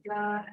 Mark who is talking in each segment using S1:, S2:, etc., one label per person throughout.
S1: Nah,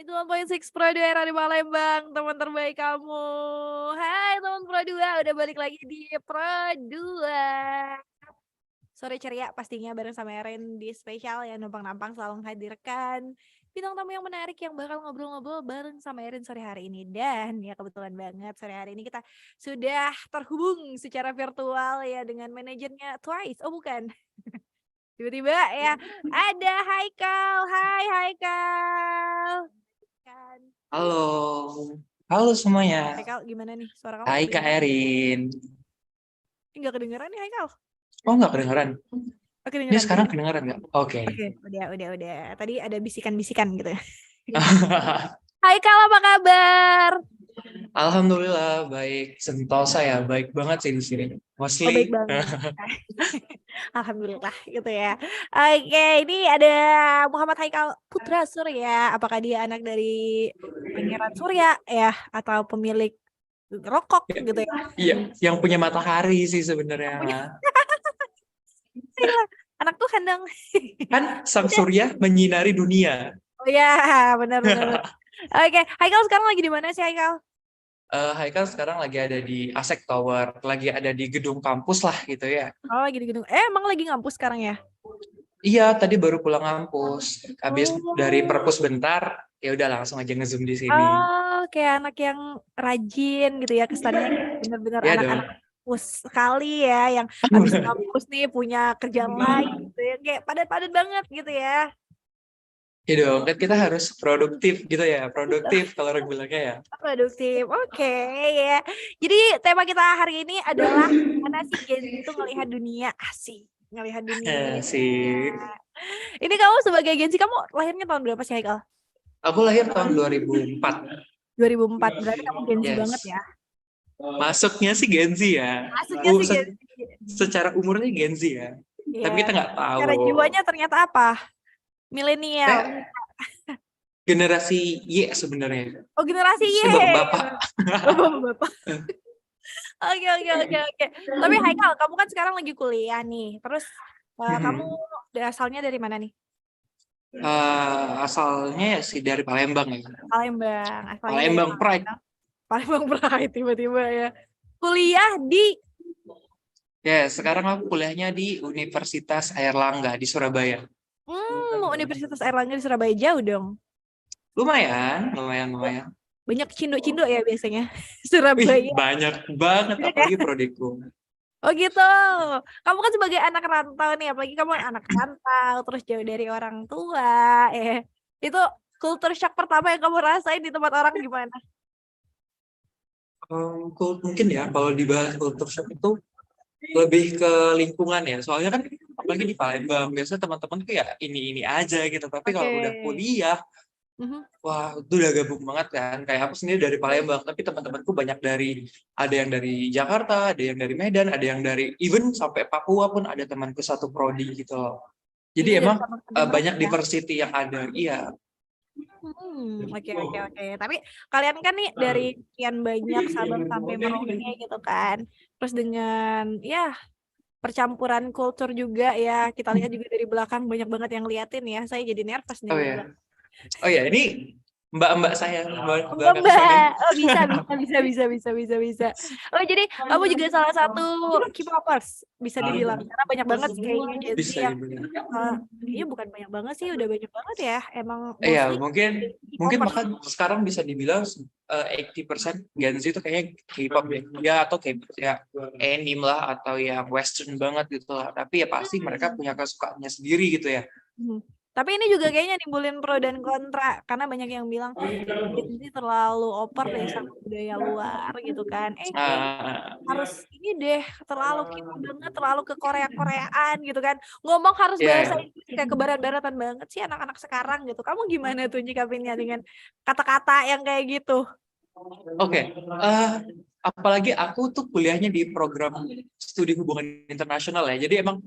S1: itu 1.6 Pro 2 era di Palembang, teman terbaik kamu. Hai teman Pro 2, udah balik lagi di Pro 2. Sore ceria pastinya bareng sama Erin di spesial yang numpang-nampang selalu menghadirkan bintang tamu yang menarik yang bakal ngobrol-ngobrol bareng sama Erin sore hari ini. Dan ya kebetulan banget sore hari ini kita sudah terhubung secara virtual ya dengan manajernya Twice. Oh bukan. Tiba-tiba ya ada Haikal. Hai Haikal. Kan.
S2: Halo, halo semuanya.
S1: Haikal gimana nih suara kamu?
S2: Hai Kak Erin.
S1: Enggak kedengeran nih Haikal.
S2: Oh nggak kedengeran?
S1: Oh,
S2: Ini
S1: kedengeran.
S2: sekarang kedengeran nggak? Oke.
S1: Udah. Tadi ada bisikan-bisikan gitu. Haikal apa kabar?
S2: Alhamdulillah baik. Sentosa ya, baik banget sih di sini.
S1: Oh baik
S2: Mostly.
S1: banget. Alhamdulillah gitu ya. Oke, ini ada Muhammad Haikal Putra Surya. Apakah dia anak dari Pangeran Surya ya atau pemilik rokok gitu ya?
S2: Iya, yang punya matahari sih sebenarnya.
S1: Anak Tuhan dong.
S2: Kan sang surya menyinari dunia.
S1: Oh ya, benar. Oke, Haikal sekarang lagi di mana sih Haikal?
S2: Haikal sekarang lagi ada di Asek Tower, lagi ada di gedung kampus lah gitu ya.
S1: Oh, lagi di gedung. Emang lagi ngampus sekarang ya?
S2: Iya, tadi baru pulang kampus. Habis dari
S1: Oh.
S2: perpus bentar, ya udah langsung aja nge-zoom di sini.
S1: Oh, kayak anak yang rajin gitu ya, kesannya kayak bener-bener
S2: Iya dong.
S1: anak-anak kampus sekali ya, yang habis kampus nih punya kerjaan lain gitu ya, kayak padat-padat banget gitu ya.
S2: Iya dong, kan kita harus produktif gitu ya, produktif kalau orang bilangnya ya.
S1: Produktif, oke ya. Jadi tema kita hari ini adalah mana sih Gen Z itu ngelihat dunia, asik, ngelihat dunia.
S2: Sih.
S1: Ini kamu sebagai Gen Z, kamu lahirnya tahun berapa sih Haikal?
S2: Aku lahir tahun 2004.
S1: 2004, berarti kamu Gen Z banget
S2: Yes.
S1: ya?
S2: Masuknya sih Gen Z ya.
S1: Masuknya sih Gen Z.
S2: Secara umurnya Gen Z ya.
S1: Iya.
S2: Tapi kita nggak tahu.
S1: Cara jiwanya ternyata apa? Milenial.
S2: Generasi Y sebenarnya.
S1: Oh, generasi Y.
S2: Bapak.
S1: Bapak. Oke. Tapi Haikal, kamu kan sekarang lagi kuliah nih. Terus kamu asalnya dari mana nih?
S2: Asalnya ya sih dari Palembang ya.
S1: Palembang. Asalnya
S2: Palembang
S1: dari
S2: Pride.
S1: Palembang Pride tiba-tiba ya. Kuliah di
S2: Ya, sekarang aku kuliahnya di Universitas Airlangga di Surabaya.
S1: Universitas Airlangga di Surabaya, jauh dong.
S2: Lumayan.
S1: Banyak cindo-cindo ya biasanya. Surabaya.
S2: Banyak banget, apalagi Prodeko.
S1: Oh gitu. Kamu kan sebagai anak rantau nih, apalagi kamu anak rantau, terus jauh dari orang tua. Itu culture shock pertama yang kamu rasain di tempat orang gimana?
S2: Mungkin ya, kalau dibahas culture shock itu lebih ke lingkungan ya. Soalnya kan apalagi di Palembang, biasanya teman-teman tuh ya ini aja gitu. Tapi kalau udah kuliah, wah itu udah gabung banget kan. Kayak aku sendiri dari Palembang, tapi teman-temanku banyak ada yang dari Jakarta, ada yang dari Medan, ada yang dari even sampai Papua pun ada temanku satu prodi gitu loh. Jadi emang banyak diversity yang ada. Iya.
S1: Oke. Tapi kalian kan nih dari sekian banyak Sabang sampai Merauke gitu kan. Terus dengan ya percampuran kultur juga ya. Kita lihat juga dari belakang banyak banget yang liatin ya. Saya jadi nervous nih.
S2: Oh ya, ini mbak saya
S1: Mbak.
S2: belakang.
S1: Oh bisa. Oh jadi kamu juga salah satu K-popers bisa dibilang karena banyak banget kayaknya Gen Z
S2: Bisa
S1: yang
S2: dibilang.
S1: iya bukan banyak banget sih, udah banyak banget ya. Emang
S2: Iya,
S1: mostly
S2: mungkin
S1: K-popers.
S2: bahkan sekarang bisa dibilang 80% Gen Z itu kayaknya K-pop ya, atau K-pop ya anime lah, atau ya western banget gitu lah. Tapi ya pasti mereka punya kesukaannya sendiri gitu ya.
S1: Tapi ini juga kayaknya nimbulin pro dan kontra karena banyak yang bilang Gen Z terlalu over deh sama budaya luar gitu kan. Kayaknya harus ini deh terlalu K-pop banget, terlalu ke Korea-Koreaan gitu kan. Ngomong harus bahasa Inggris kayak ke barat-baratan banget sih anak-anak sekarang gitu. Kamu gimana tuh nyikapinnya dengan kata-kata yang kayak gitu?
S2: Oke. Apalagi aku tuh kuliahnya di program studi hubungan internasional ya. Jadi emang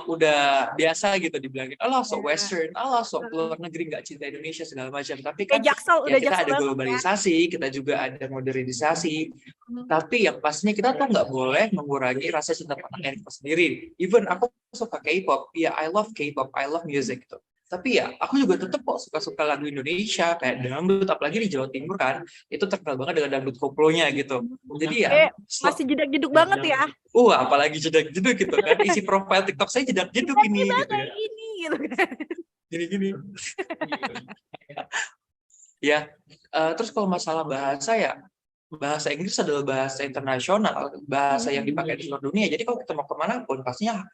S2: udah biasa gitu dibilangin, alah sok western, alah sok luar negeri, nggak cinta Indonesia segala macam. Tapi kan
S1: Jaksel,
S2: ya
S1: udah
S2: kita
S1: Jaksel
S2: ada
S1: banget,
S2: globalisasi, kita juga ada modernisasi. Tapi yang pastinya kita tuh nggak boleh mengurangi rasa cinta tanah air kita sendiri. Even aku suka K-pop, ya I love K-pop, I love music gitu. Tapi ya aku juga tetap kok suka-suka lagu Indonesia kayak dangdut, apalagi di Jawa Timur kan itu terkenal banget dengan dangdut koplonya gitu. Jadi ya
S1: masih jedak-jeduk banget ya.
S2: Apalagi jedak-jeduk gitu kan, isi profil TikTok saya jedak-jeduk ini gitu ya.
S1: Ini gitu kan.
S2: Gini. Ya, terus kalau masalah bahasa ya, bahasa Inggris adalah bahasa internasional, bahasa yang dipakai di seluruh dunia. Jadi kalau kita mau kemana pun pastinya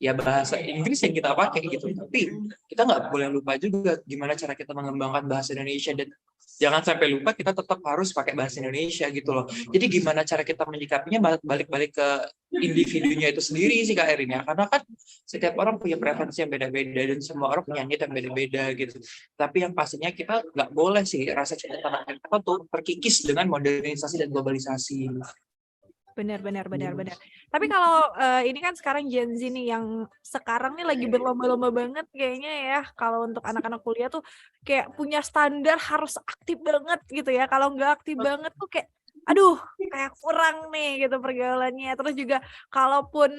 S2: ya bahasa Inggris yang kita pakai gitu. Tapi kita nggak boleh lupa juga gimana cara kita mengembangkan bahasa Indonesia, dan jangan sampai lupa kita tetap harus pakai bahasa Indonesia gitu loh. Jadi gimana cara kita menyikapinya balik-balik ke individunya itu sendiri sih Kak Erin ya. Karena kan setiap orang punya preferensi yang beda-beda dan semua orang punya niat yang beda-beda gitu. Tapi yang pastinya kita nggak boleh sih rasa cinta tanah air kita tuh terkikis dengan modernisasi dan globalisasi.
S1: Benar. Tapi kalau ini kan sekarang Gen Z nih yang sekarang nih lagi berlomba-lomba banget kayaknya ya. Kalau untuk anak-anak kuliah tuh kayak punya standar harus aktif banget gitu ya. Kalau nggak aktif banget tuh kayak aduh kayak kurang nih gitu pergaulannya. Terus juga kalaupun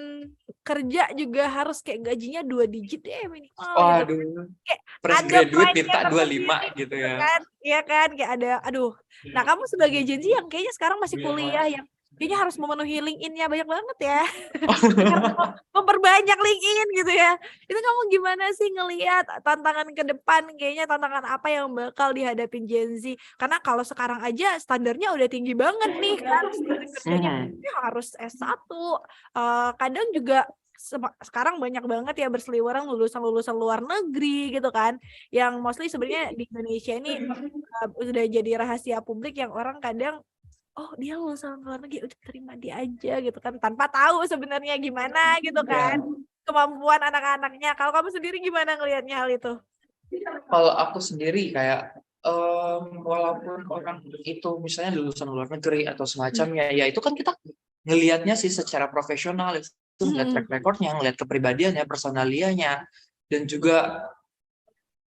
S1: kerja juga harus kayak gajinya 2 digit deh minimal gitu. Kayak
S2: Fresh
S1: ada
S2: graduate minta
S1: 25
S2: gitu ya.
S1: Iya kan kayak ada aduh. Nah, kamu sebagai Gen Z yang kayaknya sekarang masih kuliah yang kayaknya harus memenuhi LinkedIn-nya banyak banget ya. Memperbanyak LinkedIn gitu ya. Itu kamu gimana sih ngelihat tantangan ke depan, kayaknya tantangan apa yang bakal dihadapin Gen Z? Karena kalau sekarang aja standarnya udah tinggi banget nih kan, standar kerjanya harus S1. Kadang juga sekarang banyak banget ya berseliweran lulusan luar negeri gitu kan, yang mostly sebenarnya di Indonesia ini udah jadi rahasia publik yang orang kadang dia lulusan luar negeri udah terima dia aja gitu kan tanpa tahu sebenarnya gimana gitu kan kemampuan anak-anaknya. Kalau kamu sendiri gimana ngelihatnya hal itu?
S2: Kalau aku sendiri kayak walaupun orang itu misalnya lulusan luar negeri atau semacamnya, ya itu kan kita ngelihatnya sih secara profesional, itu ngeliat track recordnya, ngelihat kepribadiannya, personalianya, dan juga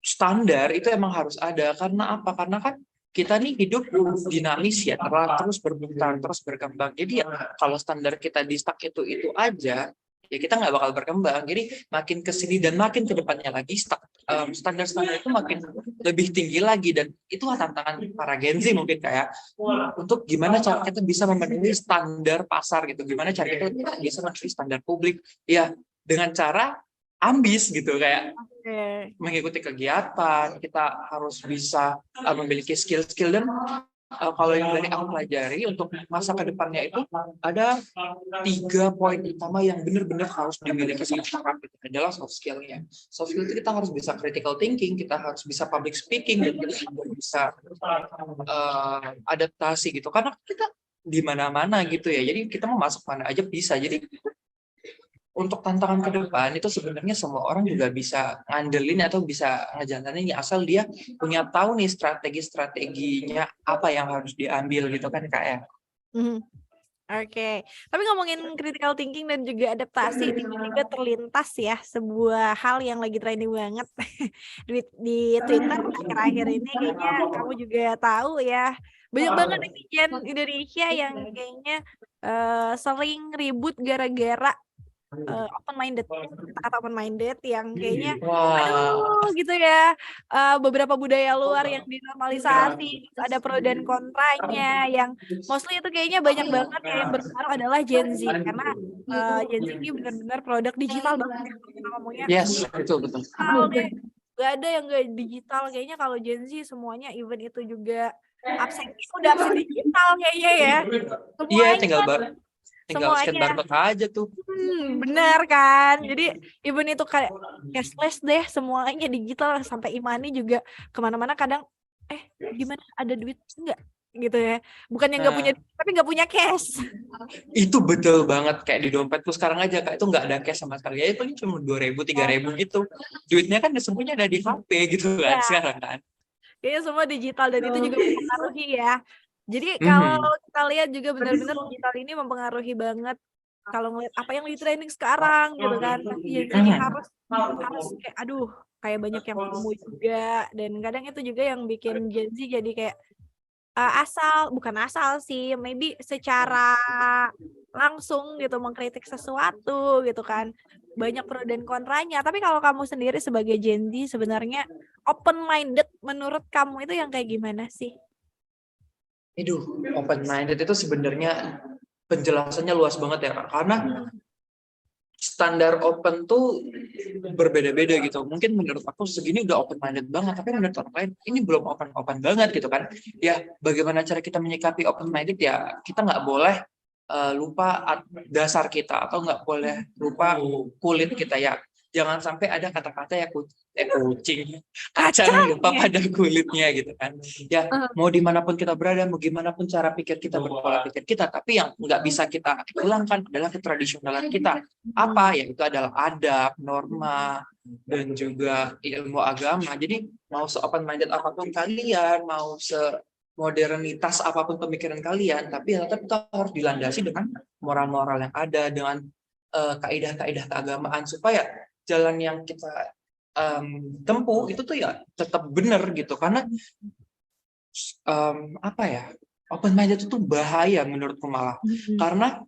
S2: standar itu emang harus ada. Karena apa? Karena kan kita nih hidup dinamis ya, terus berputar, terus berkembang. Jadi ya kalau standar kita di stuck itu aja, ya kita nggak bakal berkembang. Jadi makin ke sini dan makin ke depannya lagi standar-standar itu makin lebih tinggi lagi, dan itu tantangan para Gen Z mungkin kayak untuk gimana cara kita bisa memenuhi standar pasar gitu, gimana cara kita bisa memenuhi standar publik ya dengan cara ambis gitu, kayak mengikuti kegiatan, kita harus bisa memiliki skill-skill. Dan kalau yang dari aku pelajari untuk masa kedepannya itu ada 3 poin utama yang benar-benar harus dimiliki sama orang, itu adalah soft skill-nya. Soft skill itu kita harus bisa critical thinking, kita harus bisa public speaking, dan kita harus bisa adaptasi gitu, karena kita di mana-mana gitu ya, jadi kita mau masuk mana aja bisa. Jadi untuk tantangan ke depan itu sebenarnya semua orang juga bisa ngandelin atau bisa ngejalanin asal dia punya tahu nih strategi-strateginya apa yang harus diambil gitu kan Kak ya.
S1: Oke. Tapi ngomongin critical thinking dan juga adaptasi, tiba-tiba terlintas ya sebuah hal yang lagi trending banget di Twitter akhir-akhir ini, kayaknya kamu juga tahu ya. Banyak banget netizen Indonesia yang kayaknya sering ribut gara-gara open minded, kata open minded yang kayaknya
S2: Wah,
S1: aduh gitu ya, beberapa budaya luar yang dinormalisasi, ada pro dan kontranya, yang mostly itu kayaknya banyak banget ya yang berpengaruh adalah Gen Z, karena Gen Z ini benar-benar produk digital banget ya kalau kita ngomongnya.
S2: yes, betul betul.
S1: Digital deh, gak ada yang gak digital kayaknya kalau Gen Z semuanya, even itu juga absennya udah absen digital kayaknya ya,
S2: Iya,
S1: semuanya
S2: tinggal scan
S1: semuanya.
S2: barcode aja tuh.
S1: Benar kan, jadi even itu kayak cashless deh, semuanya digital, sampai Imani juga kemana-mana kadang gimana ada duit enggak gitu ya, bukan yang nggak punya
S2: Nah,
S1: duit, tapi nggak punya cash.
S2: itu betul banget, kayak di dompetku sekarang aja kayak itu nggak ada cash sama sekali. Ya paling cuma 2.000, 3.000 gitu. Duitnya kan semuanya ada di HP gitu kan
S1: Ya,
S2: sekarang kan.
S1: kayaknya semua digital dan itu juga mempengaruhi ya. Jadi kalau
S2: Mhm.
S1: kita lihat juga benar-benar digital ini mempengaruhi banget kalau ngeliat apa yang lagi trending sekarang gitu kan. Pasti Gen Z ini
S2: Mhm.
S1: harus kayak aduh, kayak banyak yang FOMO juga, dan kadang itu juga yang bikin Gen Z jadi kayak bukan asal sih, maybe secara langsung gitu mengkritik sesuatu gitu kan. Banyak pro dan kontranya. Tapi kalau kamu sendiri sebagai Gen Z sebenarnya open minded menurut kamu itu yang kayak gimana sih?
S2: Aduh, open minded itu sebenarnya penjelasannya luas banget ya, Kak. Karena standar open tuh berbeda-beda gitu. Mungkin menurut aku segini udah open minded banget, tapi menurut orang lain ini belum open banget gitu kan. Ya, bagaimana cara kita menyikapi open minded ya, kita nggak boleh lupa dasar kita, atau nggak boleh lupa kulit kita ya. Jangan sampai ada kata-kata ya kucing, kacang lupa
S1: Kacangnya.
S2: pada kulitnya gitu kan. Ya, mau dimanapun kita berada, mau gimana pun cara pikir kita, berpola pikir kita, tapi yang nggak bisa kita hilangkan adalah ketradisionalan kita. Apa? Ya itu adalah adab, norma, dan juga ilmu agama. Jadi mau se-open minded apapun kalian, mau se-modernitas apapun pemikiran kalian, tapi tetap kita harus dilandasi dengan moral-moral yang ada, dengan kaidah-kaidah keagamaan, supaya jalan yang kita tempuh itu tuh ya tetap benar gitu. Karena apa ya, open minded itu bahaya menurutku malah, karena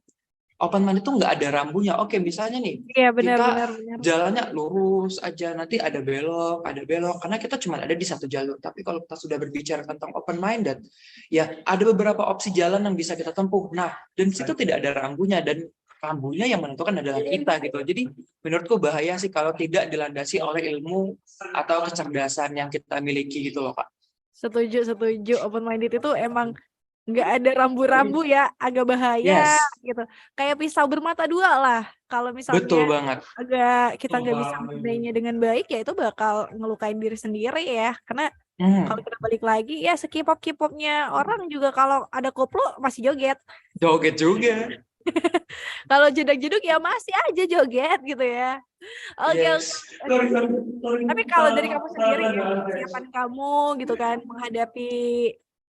S2: open minded itu nggak ada rambunya. Oke, misalnya nih
S1: Iya, benar
S2: kita
S1: benar benar.
S2: jalannya lurus aja, nanti ada belok karena kita cuma ada di satu jalur. Tapi kalau kita sudah berbicara tentang open minded, ya ada beberapa opsi jalan yang bisa kita tempuh. Nah, dan situ tidak ada rambunya, dan rambunya yang menentukan adalah kita gitu. Jadi menurutku bahaya sih kalau tidak dilandasi oleh ilmu atau kecerdasan yang kita miliki gitu loh, Kak.
S1: Setuju, setuju. Open minded itu emang nggak ada rambu-rambu ya, agak bahaya
S2: Yes,
S1: gitu. Kayak pisau bermata dua lah. Kalau
S2: betul
S1: misalnya
S2: banget.
S1: kita nggak bisa memaknainya dengan baik, ya itu bakal ngelukain diri sendiri ya. Karena kalau kita balik lagi ya, sekipop-kipopnya orang juga kalau ada koplo masih joget.
S2: Joget juga.
S1: Kalau jedag-jedug ya masih aja joget gitu ya. Oke, oke,
S2: Yes.
S1: oke. Tapi kalau dari kamu sendiri ya, persiapan kamu gitu kan menghadapi,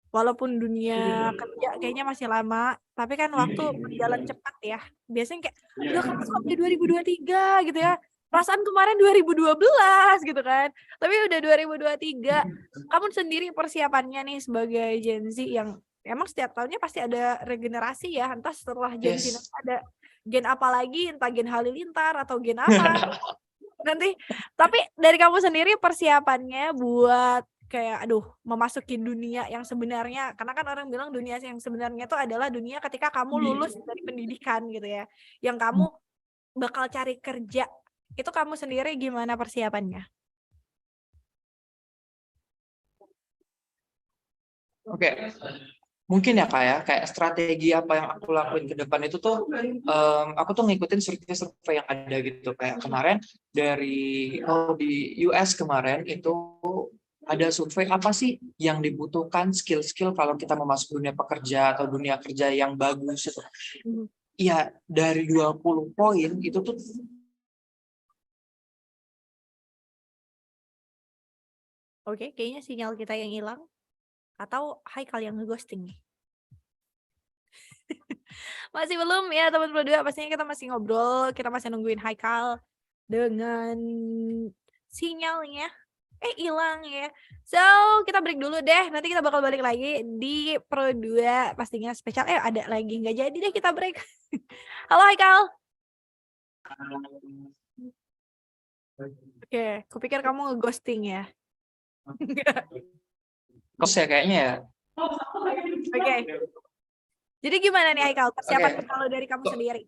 S1: walaupun dunia kerja kayaknya masih lama, tapi kan waktu berjalan cepat ya. Biasanya kayak, ya kan kok udah 2023 gitu ya. Perasaan kemarin 2012 gitu kan. Tapi udah 2023. Kamu sendiri persiapannya nih sebagai Gen Z yang emang setiap tahunnya pasti ada regenerasi ya. Entah setelah Gen Z
S2: Yes.
S1: nanti ada gen apa lagi, entah gen halilintar atau gen apa nanti. Tapi dari kamu sendiri persiapannya buat kayak aduh memasuki dunia yang sebenarnya, karena kan orang bilang dunia yang sebenarnya itu adalah dunia ketika kamu lulus dari pendidikan gitu ya, yang kamu bakal cari kerja. Itu kamu sendiri gimana persiapannya?
S2: Oke, mungkin ya Kak ya, kayak strategi apa yang aku lakuin ke depan itu tuh, aku tuh ngikutin survei-survei yang ada gitu. Kayak kemarin di US kemarin itu ada survei apa sih yang dibutuhkan skill-skill kalau kita mau masuk dunia pekerja atau dunia kerja yang bagus itu. Iya, dari 20 poin itu tuh.
S1: Oke, kayaknya sinyal kita yang hilang atau Haikal yang ngeghosting nih. Masih belum ya teman berdua, pastinya kita masih ngobrol, kita masih nungguin Haikal dengan sinyalnya hilang ya. So, kita break dulu deh. Nanti kita bakal balik lagi di Pro 2 pastinya spesial. Ada lagi nggak jadi deh kita break. Halo Haikal. Oke, kupikir kamu ngeghosting ya.
S2: Kos ya kayaknya ya.
S1: Oke. Jadi gimana nih Haikal persiapan
S2: Oke.
S1: kalau dari kamu sendiri?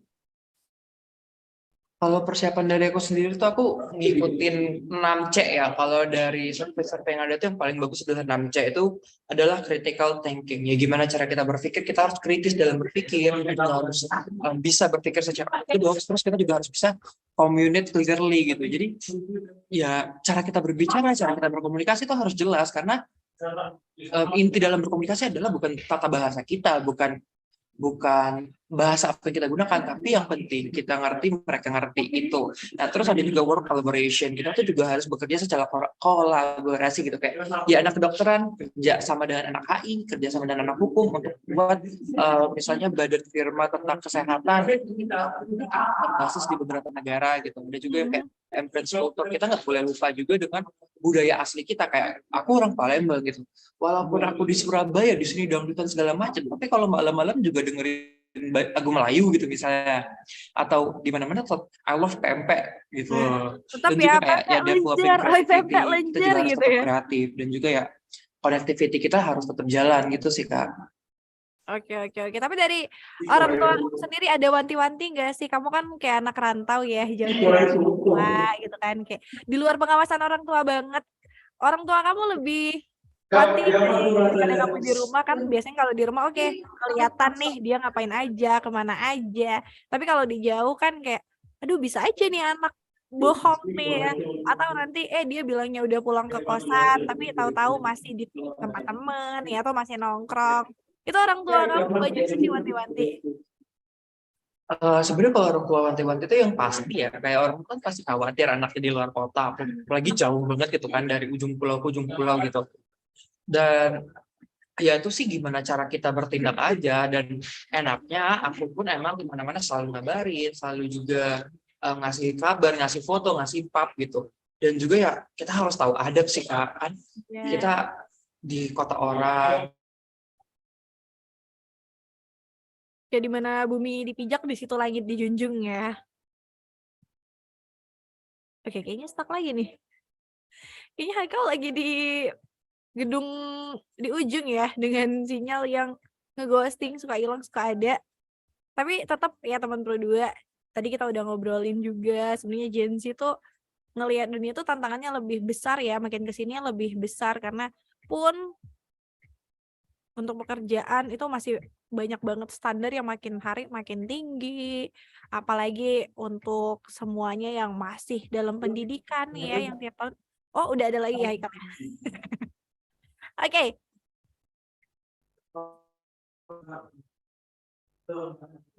S2: Kalau persiapan dari aku sendiri tuh aku ngikutin 6C ya. Kalau dari survei-survei yang ada tuh yang paling bagus adalah 6C itu adalah critical thinking. Ya gimana cara kita berpikir, kita harus kritis dalam berpikir, kita harus bisa berpikir secara ortodoks, terus kita juga harus bisa communicate clearly gitu. Jadi ya cara kita berbicara, cara kita berkomunikasi itu harus jelas karena inti dalam berkomunikasi adalah bukan tata bahasa kita, bukan bahasa apa yang kita gunakan, tapi yang penting kita ngerti, mereka ngerti itu. Nah, terus ada juga work collaboration. Kita tuh juga harus bekerja secara kolaborasi gitu kayak ya anak kedokteran kerja sama dengan anak HI, kerja sama dengan anak hukum untuk buat misalnya badan firma tentang kesehatan basis di beberapa negara gitu. Ada juga yang kayak embrace culture. Kita nggak boleh lupa juga dengan budaya asli kita kayak aku orang Palembang gitu. Walaupun aku di Surabaya di sini dangdutan segala macam, tapi kalau malam-malam juga dengerin lagu Melayu gitu misalnya, atau di mana-mana I love pempek gitu.
S1: Tetap
S2: Dan
S1: ya
S2: juga kayak
S1: pempek
S2: ya developing
S1: lenjer,
S2: creativity,
S1: pempek
S2: kita
S1: lenjer
S2: juga harus
S1: gitu
S2: tetap
S1: ya.
S2: kreatif dan juga ya connectivity kita harus tetap jalan gitu sih Kak.
S1: Oke. Tapi dari orang tua kamu sendiri ada wanti-wanti nggak sih? Kamu kan kayak anak rantau ya, jauh dari orang tua gitu kan, kayak di luar pengawasan orang tua banget. Orang tua kamu lebih wanti nggak sih daripada kamu di rumah? Kan biasanya kalau di rumah oke, kelihatan nih dia ngapain aja, kemana aja. Tapi kalau di jauh kan kayak, aduh bisa aja nih anak bohong nih ya. Atau nanti dia bilangnya udah pulang ke kosan, tapi tahu-tahu masih di tempat temen ya, atau masih nongkrong. Itu orang tua kamu banyak sih wanti-wanti.
S2: Sebenarnya kalau orang tua wanti-wanti itu yang pasti ya, kayak orang kan pasti khawatir anaknya di luar kota, apalagi jauh banget gitu kan dari ujung pulau ke ujung pulau gitu. Dan ya itu sih gimana cara kita bertindak aja, dan enaknya aku pun emang kemana-mana selalu ngabarin, selalu juga ngasih kabar, ngasih foto, ngasih pap gitu. Dan juga ya kita harus tahu adab sih Kak, kan kita di kota orang.
S1: Ya di mana bumi dipijak di situ langit dijunjung ya. Oke, kayaknya stuck lagi nih. Kayaknya Haikal lagi di gedung di ujung ya dengan sinyal yang ngeghosting, suka hilang suka ada. Tapi tetap ya teman Pro 2. Tadi kita udah ngobrolin juga sebenarnya Gen Z tuh ngelihat dunia tuh tantangannya lebih besar ya, makin kesini lebih besar karena pun untuk pekerjaan itu masih banyak banget standar yang makin hari makin tinggi, apalagi untuk semuanya yang masih dalam pendidikan nih ya, yang tiap tahun udah ada lagi ya Haikal ya. Oke.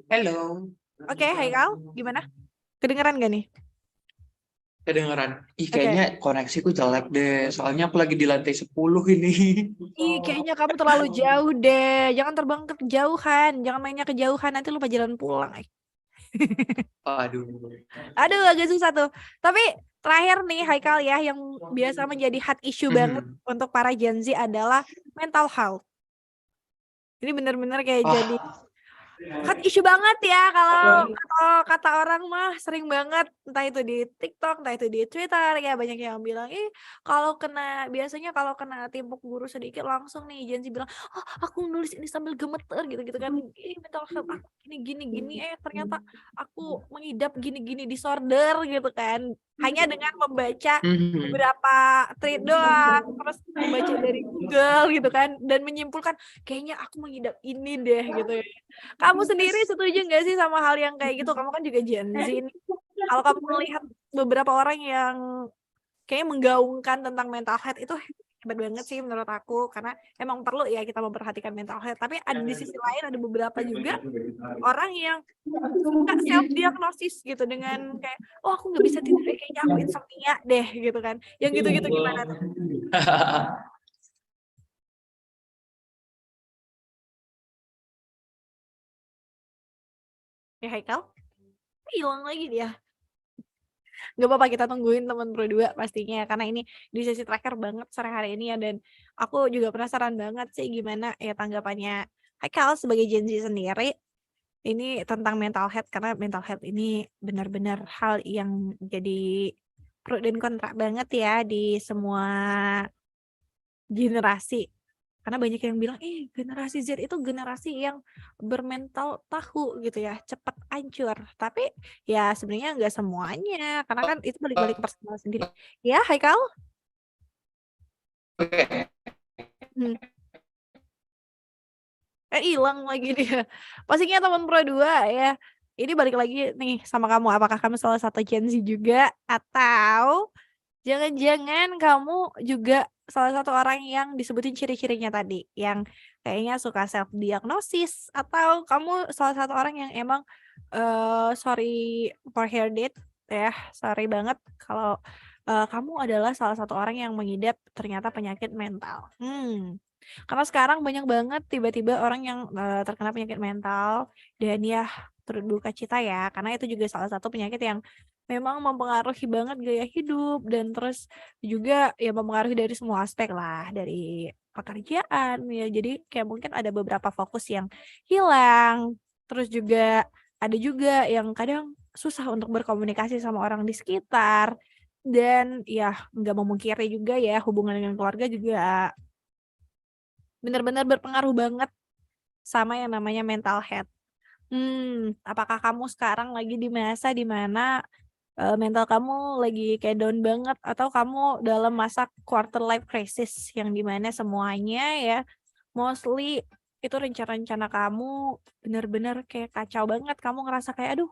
S2: Halo.
S1: Oke, Haikal, gimana? Kedengeran gak nih?
S2: Kedengeran. Kayaknya koneksiku jelek deh. Soalnya aku lagi di lantai 10 ini.
S1: Kayaknya kamu terlalu jauh deh. Jangan terbang ke kejauhan, jangan mainnya kejauhan, nanti lupa jalan pulang.
S2: Aduh.
S1: Aduh, agak susah tuh. Tapi terakhir nih Haikal ya, yang biasa menjadi hot issue banget untuk para Gen Z adalah mental health. Ini benar-benar kayak jadi hot issue banget ya kalau kata orang mah sering banget, entah itu di TikTok, entah itu di Twitter ya, banyak yang bilang biasanya kalau kena timpuk guru sedikit langsung nih Gen Z bilang, oh aku nulis ini sambil gemeter gitu kan, mental health aku gini ternyata aku mengidap gini disorder gitu kan, hanya dengan membaca beberapa tweet doang, terus membaca dari Google gitu kan, dan menyimpulkan kayaknya aku mengidap ini deh gitu ya. Kamu sendiri setuju nggak sih sama hal yang kayak gitu? Kamu kan juga Gen Z nih. Kalau kamu melihat beberapa orang yang kayaknya menggaungkan tentang mental health itu hebat banget sih menurut aku, karena emang perlu ya kita memperhatikan mental health. Tapi ada di sisi lain ada beberapa juga orang yang suka self diagnosis gitu dengan kayak, oh aku nggak bisa tidur deh, kayaknya aku insomnia deh gitu kan. Yang gitu-gitu gimana tuh? Ya Haikal, hilang lagi dia. Gak apa-apa, kita tungguin teman Pro 2 pastinya, karena ini di sesi terakhir banget sore hari ini ya, dan aku juga penasaran banget sih gimana ya tanggapannya Haikal sebagai Gen Z sendiri ini tentang mental health, karena mental health ini benar-benar hal yang jadi pro dan kontra banget ya di semua generasi. Karena banyak yang bilang, generasi Z itu generasi yang bermental tahu gitu ya, cepat hancur. Tapi ya sebenarnya nggak semuanya, karena kan itu balik-balik ke personal sendiri. Ya, Haikal?
S2: Oke.
S1: Hmm. Hilang lagi dia. Pastinya teman Pro 2 ya. Ini balik lagi nih sama kamu, apakah kamu salah satu Gen Z juga atau jangan-jangan kamu juga salah satu orang yang disebutin ciri-cirinya tadi, yang kayaknya suka self diagnosis, atau kamu salah satu orang yang emang sorry for hear that ya, sorry banget kalau kamu adalah salah satu orang yang mengidap ternyata penyakit mental. Karena sekarang banyak banget tiba-tiba orang yang terkena penyakit mental, dan ya turut duka cita ya, karena itu juga salah satu penyakit yang memang mempengaruhi banget gaya hidup, dan terus juga ya mempengaruhi dari semua aspek lah, dari pekerjaan ya. Jadi kayak mungkin ada beberapa fokus yang hilang, terus juga ada juga yang kadang susah untuk berkomunikasi sama orang di sekitar, dan ya nggak memungkiri juga ya hubungan dengan keluarga juga benar-benar berpengaruh banget sama yang namanya mental health. Apakah kamu sekarang lagi di masa di mana mental kamu lagi kayak down banget, atau kamu dalam masa quarter life crisis yang di mana semuanya ya mostly itu rencana-rencana kamu bener-bener kayak kacau banget, kamu ngerasa kayak, "Aduh,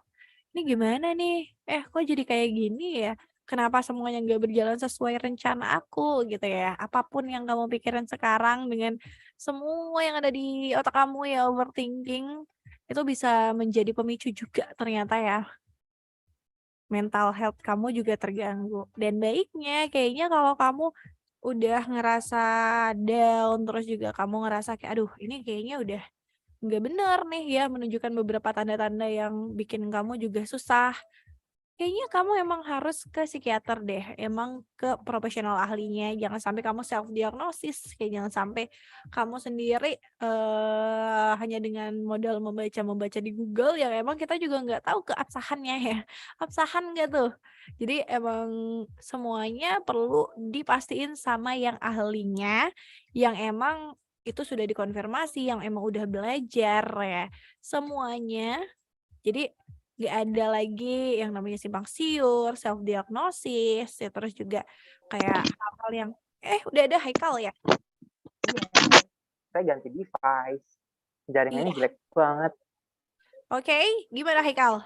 S1: ini gimana nih? Kok jadi kayak gini ya? Kenapa semuanya nggak berjalan sesuai rencana aku?" Gitu ya. Apapun yang kamu pikirin sekarang dengan semua yang ada di otak kamu ya overthinking, itu bisa menjadi pemicu juga ternyata ya. Mental health kamu juga terganggu. Dan baiknya kayaknya kalau kamu udah ngerasa down, terus juga kamu ngerasa kayak, "Aduh, ini kayaknya udah nggak bener nih ya," menunjukkan beberapa tanda-tanda yang bikin kamu juga susah. Kayaknya kamu emang harus ke psikiater deh, emang ke profesional ahlinya, jangan sampai kamu self diagnosis, kayak jangan sampai kamu sendiri hanya dengan modal membaca-membaca di Google yang emang kita juga nggak tahu keabsahannya ya. Absahan nggak tuh? Jadi emang semuanya perlu dipastiin sama yang ahlinya, yang emang itu sudah dikonfirmasi, yang emang udah belajar ya. Semuanya jadi nggak ada lagi yang namanya simpang siur, self diagnosis, ya terus juga kayak hal-hal yang udah ada Haikal ya?
S3: Iya, saya ganti device. Jaringannya
S1: Iya.
S3: jelek banget.
S1: Oke, gimana Haikal?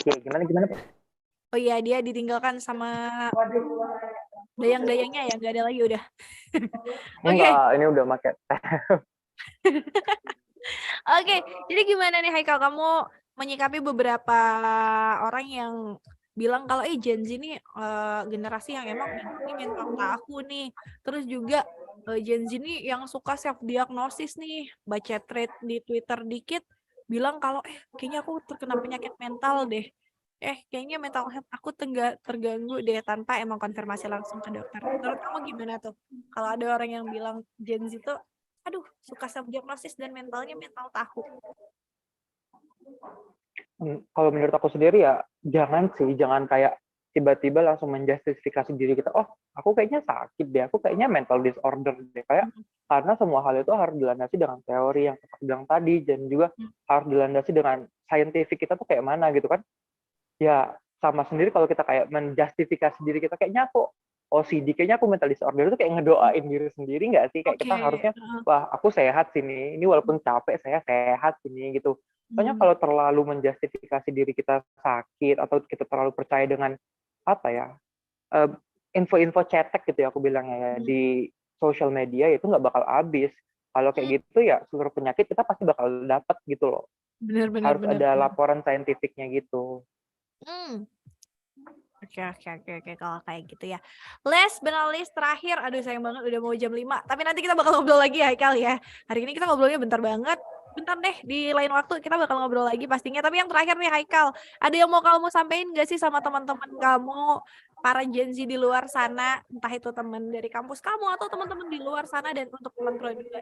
S3: Oke, gimana?
S1: Oh iya, dia ditinggalkan sama dayang-dayangnya ya, nggak ada lagi udah. Oke.
S3: Enggak, ini udah pakai.
S1: Oke, jadi gimana nih Haikal, kamu menyikapi beberapa orang yang bilang kalau Gen Z ini generasi yang emang ini mental tahu nih. Terus juga Gen Z ini yang suka self diagnosis nih, baca thread di Twitter dikit bilang kalau kayaknya aku terkena penyakit mental deh. Kayaknya mental health aku terganggu deh tanpa emang konfirmasi langsung ke dokter. Menurut kamu gimana tuh? Kalau ada orang yang bilang Gen Z tuh aduh, suka self diagnosis dan mentalnya mental tahu.
S3: Kalau menurut aku sendiri ya, jangan kayak tiba-tiba langsung menjustifikasi diri kita, oh aku kayaknya sakit deh, aku kayaknya mental disorder deh. Kayak karena semua hal itu harus dilandasi dengan teori yang kakak bilang tadi, dan juga harus dilandasi dengan scientific kita tuh kayak mana gitu kan. Ya sama sendiri kalau kita kayak menjustifikasi diri kita, kayaknya aku OCD, kayaknya aku mental disorder, itu kayak ngedoain diri sendiri nggak sih? Kayak kita harusnya, wah aku sehat sini, ini walaupun capek saya sehat sini gitu. Soalnya kalau terlalu menjustifikasi diri kita sakit, atau kita terlalu percaya dengan apa ya, info-info cetek gitu ya aku bilangnya ya, di sosial media, itu nggak bakal habis. Kalau kayak gitu ya seluruh penyakit kita pasti bakal dapat gitu loh.
S1: Benar.
S3: Harus ada laporan saintifiknya gitu.
S1: Oke, kalau kayak gitu ya. Last but not least, terakhir, aduh sayang banget udah mau jam 5. Tapi nanti kita bakal ngobrol lagi ya Haikal ya. Hari ini kita ngobrolnya bentar banget. Bentar deh, di lain waktu kita bakal ngobrol lagi pastinya. Tapi yang terakhir nih Haikal, ada yang mau kamu sampaikan gak sih sama teman-teman kamu, para Gen Z di luar sana, entah itu teman dari kampus kamu atau teman-teman di luar sana, dan untuk teman Pro juga.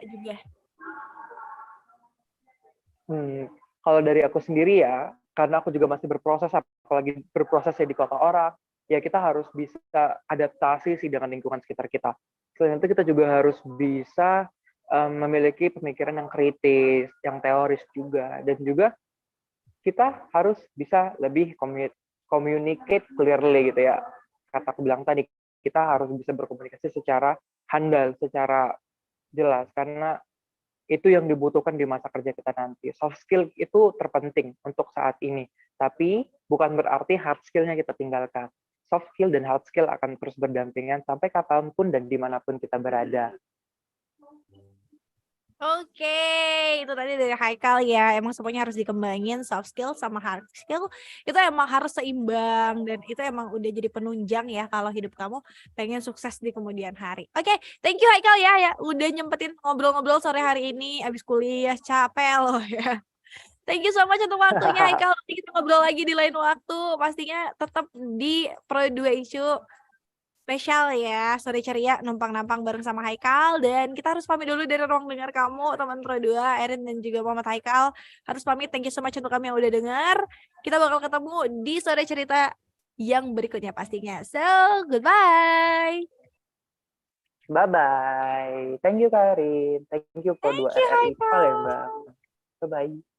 S3: Kalau dari aku sendiri ya, karena aku juga masih berproses, apalagi berprosesnya di kota orang, ya kita harus bisa adaptasi sih dengan lingkungan sekitar kita. Selain itu kita juga harus bisa memiliki pemikiran yang kritis, yang teoris juga, dan juga kita harus bisa lebih communicate clearly gitu ya. Kata aku bilang tadi, kita harus bisa berkomunikasi secara handal, secara jelas, karena itu yang dibutuhkan di masa kerja kita nanti. Soft skill itu terpenting untuk saat ini, tapi bukan berarti hard skill-nya kita tinggalkan. Soft skill dan hard skill akan terus berdampingan sampai kapanpun dan dimanapun kita berada.
S1: Oke, itu tadi dari Haikal ya. Emang semuanya harus dikembangin, soft skill sama hard skill itu emang harus seimbang dan itu emang udah jadi penunjang ya kalau hidup kamu pengen sukses di kemudian hari. Oke, thank you Haikal ya udah nyempetin ngobrol-ngobrol sore hari ini abis kuliah capek loh ya. Thank you so much untuk waktunya Haikal. Nanti kita ngobrol lagi di lain waktu. Pastinya tetap di Pro 2 Issue spesial ya, sore ceria numpang-nampang bareng sama Haikal, dan kita harus pamit dulu dari ruang dengar kamu teman Pro 2, Erin dan juga Muhammad Haikal harus pamit. Thank you so much untuk kami yang udah dengar. Kita bakal ketemu di sore cerita yang berikutnya pastinya. So, goodbye.
S3: Bye-bye. Thank you, Karin. Thank you, Pro 2
S1: Thank you,
S3: RRI
S1: Haikal.
S3: Palembang. Bye-bye.